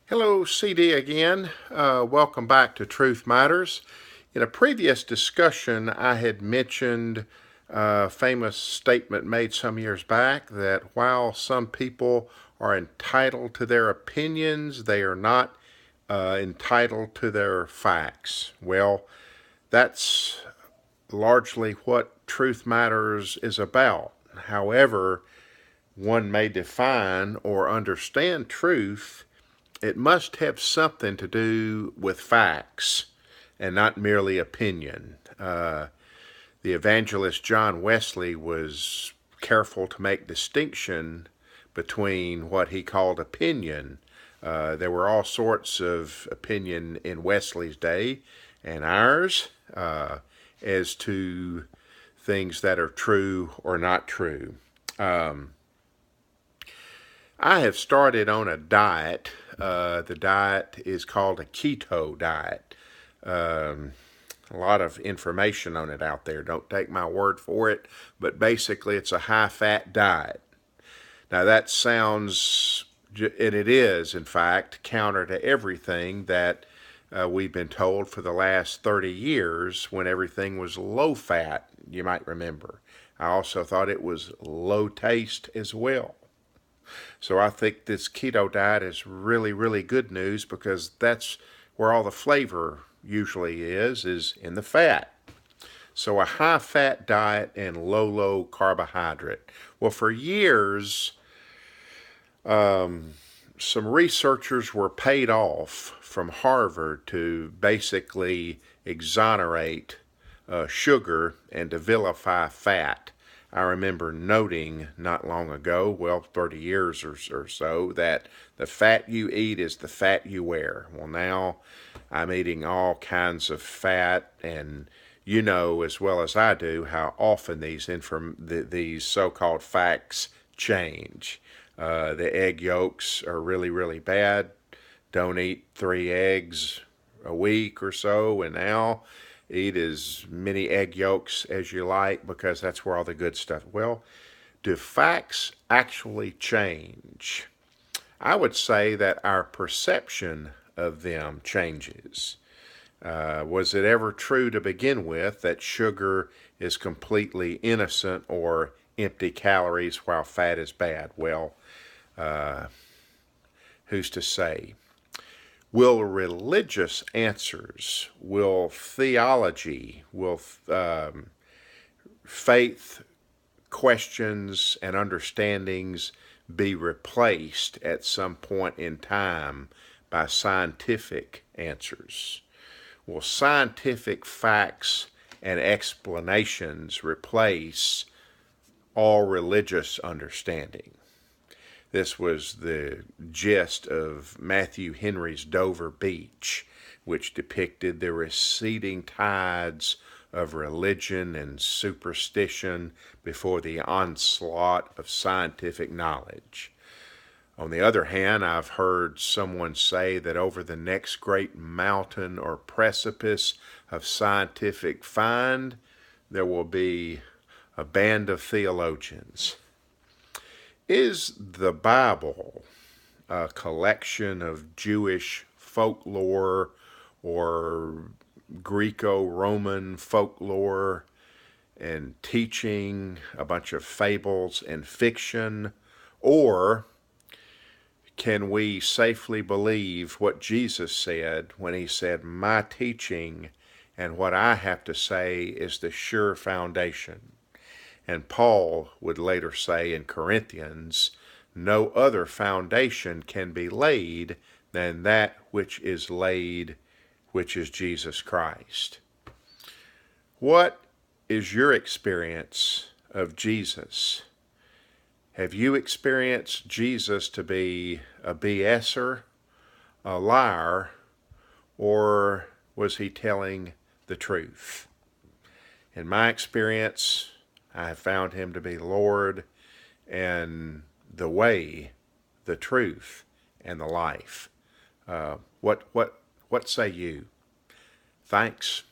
Hello, CD again. Welcome back to Truth Matters. In a previous discussion, I had mentioned a famous statement made some years back that while some people are entitled to their opinions, they are not entitled to their facts. Well, that's largely what Truth Matters is about. However, one may define or understand truth, it must have something to do with facts and not merely opinion. The evangelist John Wesley was careful to make distinction between what he called opinion. There were all sorts of opinion in Wesley's day and ours as to things that are true or not true. I have started on a diet. The diet is called a keto diet. A lot of information on it out there. Don't take my word for it, but basically it's a high-fat diet. Now that sounds, and it is, in fact, counter to everything that we've been told for the last 30 years when everything was low-fat, you might remember. I also thought it was low-taste as well. So I think this keto diet is really, really good news because that's where all the flavor usually is in the fat. So a high-fat diet and low carbohydrate. Well, for years, some researchers were paid off from Harvard to basically exonerate sugar and to vilify fat. I remember noting not long ago, 30 years or so, that the fat you eat is the fat you wear. Well, now I'm eating all kinds of fat, and you know as well as I do how often these so-called facts change. The egg yolks are really, really bad. Don't eat 3 eggs a week or so, and now eat as many egg yolks as you like because that's where all the good stuff. Well, do facts actually change? I would say that our perception of them changes. Was it ever true to begin with that sugar is completely innocent or empty calories while fat is bad? Well, who's to say? Will religious answers, will theology, will faith questions and understandings be replaced at some point in time by scientific answers? Will scientific facts and explanations replace all religious understanding? This was the gist of Matthew Henry's Dover Beach, which depicted the receding tides of religion and superstition before the onslaught of scientific knowledge. On the other hand, I've heard someone say that over the next great mountain or precipice of scientific find, there will be a band of theologians. Is the Bible a collection of Jewish folklore or Greco-Roman folklore and teaching, a bunch of fables and fiction? Or can we safely believe what Jesus said when he said, "My teaching and what I have to say is the sure foundation"? And Paul would later say in Corinthians, "No other foundation can be laid than that which is laid, which is Jesus Christ." What is your experience of Jesus? Have you experienced Jesus to be a BSer, a liar, or was he telling the truth? In my experience, I have found him to be Lord and the way, the truth, and the life. What say you? Thanks.